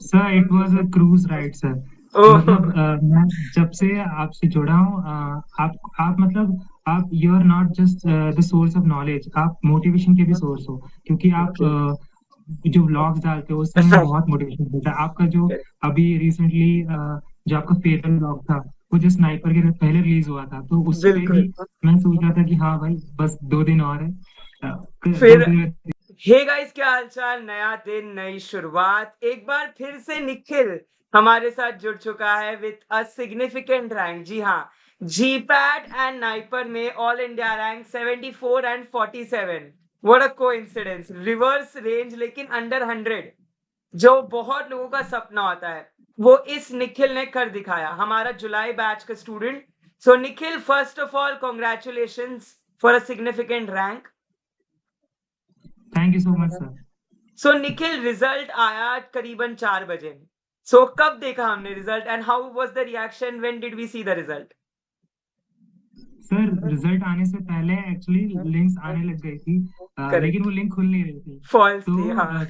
Sir it was a cruise ride sir. Oh. मतलब मैं जब से आपसे जुड़ा हूँ, आप मतलब आप you are not just the source of knowledge, आप मोटिवेशन के भी सोर्स हो। क्योंकि आप ओके। जो व्लॉग्स डालते हो उससे हमें बहुत मोटिवेशन मिलता है। आपका जो अभी रिसेंटली जो आपका फेवरेट व्लॉग था, वो जो स्नाइपर के पहले रिलीज हुआ था, तो उस पे भी बिल्कुल। मैं सोच रहा था कि हाँ भाई बस 2 दिन और है, फिर 2 दिन। हे गाइस, क्या हालचाल? नया दिन, नई शुरुआत। एक बार फिर से निखिल हमारे साथ जुड़ चुका है विथ अ सिग्निफिकेंट रैंक। जी हाँ, जीपैट एंड नाइपर में all India rank 74 and 47। What a coincidence! Reverse range लेकिन अंडर 100, जो बहुत लोगों का सपना होता है, वो इस निखिल ने कर दिखाया, हमारा जुलाई बैच का student. So Nikhil, first of all congratulation for a significant rank. Thank you so much sir. So Nikhil, result आया करीबन 4 बजे। सो कब देखा हमने result and how was the reaction? When did we see the result? Sir result आने से पहले actually links आने लग गई थी, लेकिन करेक्ट। वो लिंक खुल नहीं रही थी। फॉल्स थी, तो हाँ।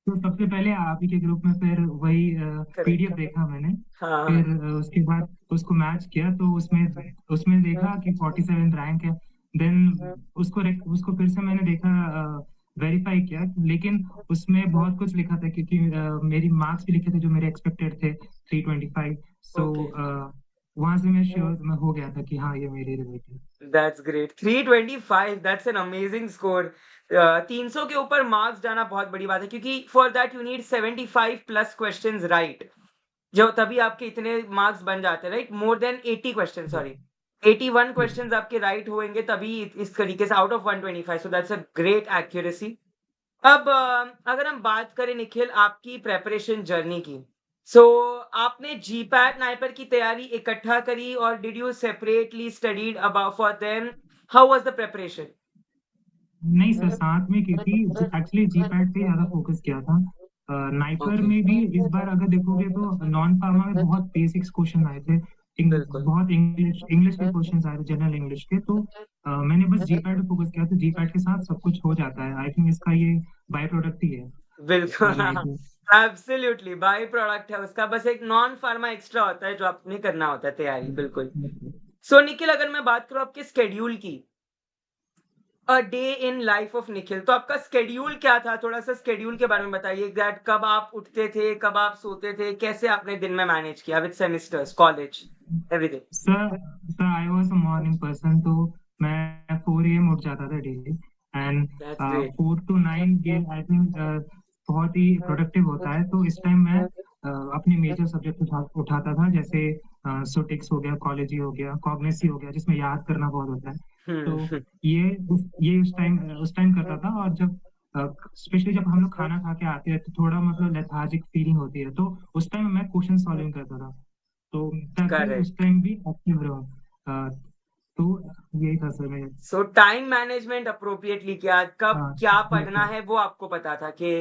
तो सबसे पहले आप ही के ग्रुप में फिर वही करेक्ट। पीडीएफ देखा मैंने। हाँ, हाँ। फिर उसके बाद उसको मैच किया तो उसमें उसमें देखा कि 47 रैंक है। देन उसको फिर से मैंने देखा, वेरीफाई किया, लेकिन उसमें बहुत कुछ लिखा था, क्योंकि मेरी मार्क्स भी लिखे थे जो मेरे एक्सपेक्टेड थे, 325। So okay. वहां से मैं श्योर मैं हो गया था कि हाँ ये मेरे related. That's great. 325, that's an amazing score. 300 के ऊपर मार्क्स जाना बहुत बड़ी बात है, क्योंकि for that you need 75 plus questions, right? जो तभी आपके इतने मार्क्स बन जाते हैं, right? More than 80 question, sorry, 81 questions आपके राइट होंगे तभी इस तरीके से out of 125। So that's a great accuracy. अब अगर हम बात करें निखिल आपकी प्रेपरेशन जर्नी की, सो आपने जीपैट नाइपर की तैयारी इकट्ठा करी और did you separately studied about for them? How was the preparation? नहीं सर, साथ में की थी। एक्चुअली जी पैड पे ज्यादा फोकस किया था। NIPER okay. में भी इस बार अगर देखोगे तो नॉन फार्मा में बहुत बेसिक्स क्वेश्चन आए थे। बिल्कुल। बहुत इंग्लिश इंग्लिश के क्वेश्चन आए थे, जनरल इंग्लिश के। तो मैंने बस जी पैड पे फोकस किया, तो जी पैड के साथ सब कुछ हो जाता है। आई थिंक इसका ये बाय प्रोडक्ट ही है बिल्कुल। लाइफ में। एब्सोल्युटली बाय प्रोडक्ट है उसका, बस एक नॉन फार्मा एक्स्ट्रा होता है जो आपने करना होता है तैयारी। बिल्कुल। सो निखिल, अगर मैं बात करूं आपके स्केड्यूल की, a day in life of Nikhil, तो आपका स्केड्यूल क्या था? थोड़ा सा स्केड्यूल के बारे में बताइए, दैट कब आप उठते थे, कब आप सोते थे, कैसे आपने दिन में मैनेज किया with semesters, college, everything? Sir sir I was a morning person, तो मैं 4 AM उठ जाता था daily. And that's great. 4 to 9 ये आई थिंक बहुत ही प्रोडक्टिव होता है। तो इस टाइम मैं अपने मेजर सब्जेक्ट उठाता था, जैसे सोटिक्स हो गया, कॉलेजी हो गया, कॉग्निसी हो गया, जिसमें याद करना बहुत होता है। तो हम्म। ये उस टाइम करता था। और जब स्पेशली जब हम लोग खाना खा के आते हैं तो थोड़ा मतलब लेथार्जिक फीलिंग होती है, तो उस टाइम मैं क्वेश्चन सॉल्विंग करता था, तो ताकि उस करेक्ट। टाइम भी एक्टिव रहो। अ, तो यही था सर मैं। सो टाइम मैनेजमेंट अप्रोप्रिएटली किया, कब हाँ क्या पढ़ना बिल्कुल है वो आपको पता था कि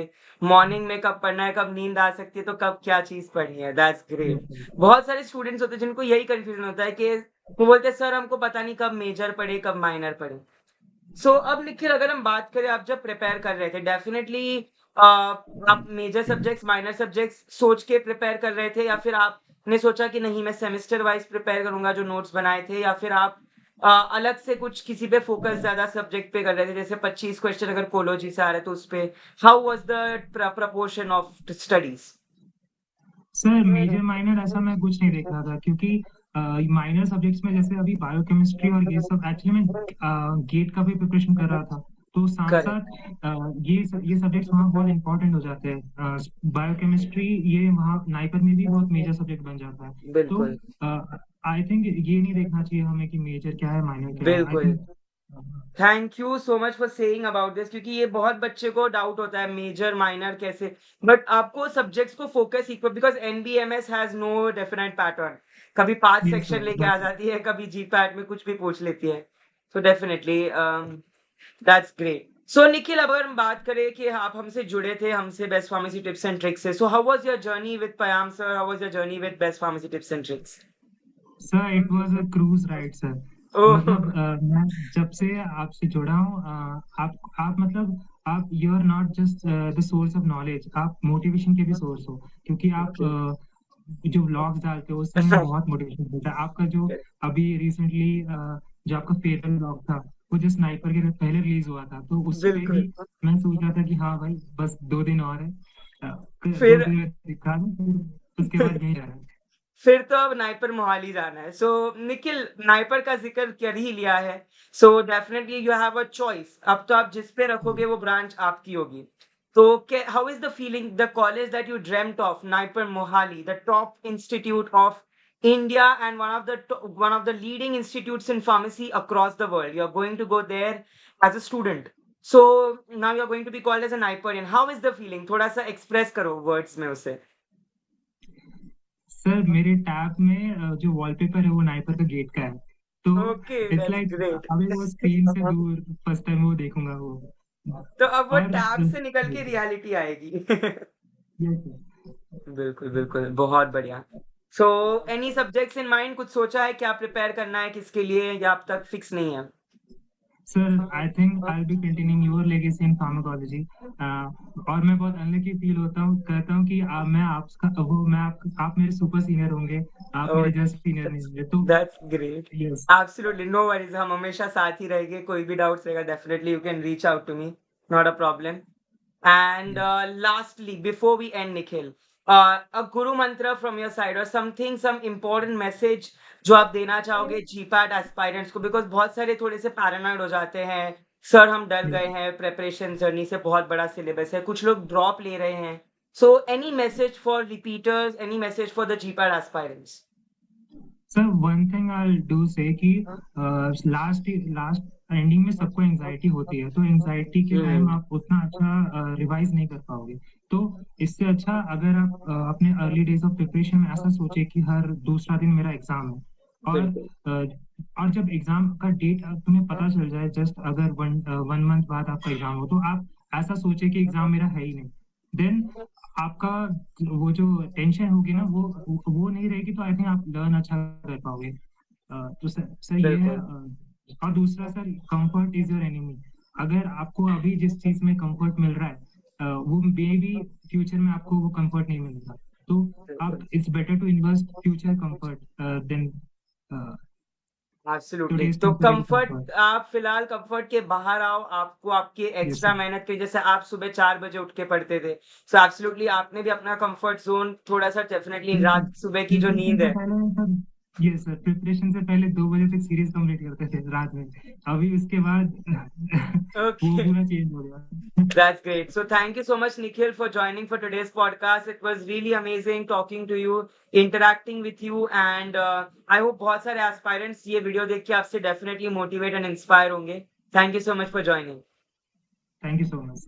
मॉर्निंग में कब पढ़ना है, कब नींद आ सकती है तो कब क्या चीज पढ़नी है। That's great. बिल्कुल। बहुत सारे स्टूडेंट्स होते हैं जिनको यही कंफ्यूजन होता है कि वो बोलते हैं सर हमको पता नहीं कब मेजर पढ़े कब माइनर पढ़े। सो अब निखिल, अगर हम बात करें आप जब प्रिपेयर कर रहे थे, डेफिनेटली आप मेजर सब्जेक्ट्स माइनर सब्जेक्ट्स सोच के प्रिपेयर कर रहे थे, या फिर आपने सोचा कि नहीं मैं सेमेस्टर वाइज प्रिपेयर करूंगा जो नोट्स बनाए थे, या फिर आप अलग से कुछ किसी पे फोकस ज्यादा सब्जेक्ट पे कर रहे थे, जैसे 25 क्वेश्चन अगर कोलोजी से आ रहे तो उस पे? How was the proportion of studies? Sir major minor ऐसा मैं कुछ नहीं देख रहा था, क्योंकि माइनर सब्जेक्ट्स में जैसे अभी बायोकेमिस्ट्री और ये सब, एक्चुअली मैं गेट का भी प्रिपरेशन कर रहा था। तो साथ साथ करेक्ट। ये सब्जेक्ट्स वहाँ बहुत इंपॉर्टेंट हो जाते हैं। बायोकेमिस्ट्री ये वहाँ नाइपर में भी बहुत मेजर सब्जेक्ट बन जाता है। तो बिल्कुल। आई थिंक ये नहीं देखना चाहिए हमें कि मेजर क्या है माइनर क्या है। आई बिल्कुल। Think thank you so much for saying about this, क्योंकि ये बहुत बच्चे को डाउट होता है मेजर माइनर कैसे। बट आपको सब्जेक्ट्स को focus equal, because NBMS has no definite pattern. कभी 5 सेक्शन लेके आ जाती है, कभी जीपैट में कुछ भी पूछ लेती है। So definitely that's great. So Nikhil, अब अगर हम बात करें कि आप हमसे जुड़े थे, हमसे best pharmacy tips and tricks से, so how was your journey with Payam sir, how was your journey with best pharmacy tips and tricks? Sir it was a cruise ride sir. Oh. मतलब मैं जब से आपसे जुड़ा हूँ, आप मतलब आप you are not just the source of knowledge, आप मोटिवेशन के भी सोर्स हो, क्योंकि आप ओके। जो व्लॉग्स डालते हो उससे हमें बहुत मोटिवेशन मिलता है। आपका जो अभी रिसेंटली जो आपका फेयरवेल व्लॉग था, वो जो स्नाइपर के पहले रिलीज हुआ था, तो उस पे बिल्कुल। भी मैं सोच रहा था कि हाँ भाई बस 2 दिन और है, 2 दिन फिर में दिखा दूं, फिर उसके बाद यही रहा है। फिर तो अब नाइपर मोहाली जाना है। सो निखिल, नाइपर का ज़िक्र कर ही लिया है, so definitely you have a choice. अब तो आप जिस पे रखोगे वो ब्रांच आपकी होगी। तो के how is the feeling, the college that you dreamed of, NIPER Mohali, the top institute of India and one of the leading institutes in pharmacy across the world. You're going to go there as a student. So now you're going to be called as a Niperian. How is the feeling? थोड़ा सा express करो words में उसे। Sir मेरे tab में जो wallpaper है वो नाइपर का गेट का है, तो okay, it's that's like great. अभी वो स्क्रीन से दूर फर्स्ट टाइम वो देखूंगा वो। तो अब वो और टैब से निकल के रियलिटी आएगी। यस बिल्कुल, बिल्कुल, बहुत बढ़िया। So any subjects in mind, कुछ सोचा है क्या प्रिपेयर करना है किसके लिए, या अब तक फिक्स नहीं है? Sir, I think I will be continuing your legacy in pharmacology. और मैं बहुत अनलकी फील होता हूँ, कहता हूँ कि मैं आपका वो मैं आप मेरे सुपर सीनियर होंगे, आप ओह! मेरे जस्ट सीनियर नहीं होंगे, तो that's great. Yes. Absolutely, no worries, हम हमेशा साथ ही रहेंगे, कोई भी डाउट्स रहेगा definitely you can reach out to me, not a problem. And lastly, before we end, Nikhil, a guru mantra from your side or something, some important message जो आप देना चाहोगे GPAT aspirants को, because बहुत सारे थोड़े से paranoid हो जाते हैं, सर हम डर गए हैं, preparation journey से बहुत बड़ा syllabus है, कुछ लोग drop ले रहे हैं, so any message for repeaters, any message for the GPAT aspirants? Sir, one thing I do से कि लास्ट एंडिंग में सबको एंजाइटी होती है, तो एंजाइटी के टाइम हम्म। आप उतना अच्छा रिवाइज नहीं कर पाओगे। तो इससे अच्छा अगर आप अपने अर्ली डेज ऑफ प्रिपरेशन में ऐसा सोचे कि हर दूसरा दिन मेरा एग्जाम है, और बिल्कुल। और जब एग्जाम का डेट तुम्हें पता चल जाए, जस्ट अगर वन मंथ बाद आपका एग्जाम हो, तो आप ऐसा सोचे कि एग्जाम मेरा है ही नहीं, देन आपका वो जो टेंशन होगी ना वो नहीं रहेगी, तो आई थिंक आप लर्न अच्छा कर पाओगे। तो सर ये है। बिल्कुल। और दूसरा sir, comfort is your enemy. अगर आपको अभी जिस चीज में कंफर्ट मिल रहा है, वो मे बी फ्यूचर में आपको वो कंफर्ट नहीं मिलेगा, तो आप बिल्कुल। It's better to invest future comfort then absolutely, today's तो टेम्परेरी कंफर्ट, कंफर्ट। आप फिलहाल कंफर्ट के बाहर आओ, आपको आपकी यस एक्स्ट्रा सर। मेहनत की, जैसे आप सुबह 4 बजे उठ के पढ़ते थे, सो एब्सोल्युटली आपने भी अपना कंफर्ट ज़ोन थोड़ा-सा, डेफिनिटली बिल्कुल। रात सुबह की जो प्रिपरेशन नींद से है। पहले सर, ये सर प्रिपरेशन से पहले 2 बजे तक सीरीज कंप्लीट करते थे रात में, अभी उसके बाद वो ओके, पूरा चेंज हो गया। That's great. So thank you so much Nikhil for joining for today's podcast. It was really amazing talking to you, interacting with you, and I hope बहुत सारे एस्पायरेंट्स ये वीडियो देख के आपसे डेफिनिटली मोटिवेट एंड इंस्पायर होंगे। Thank you so much for joining. Thank you so much.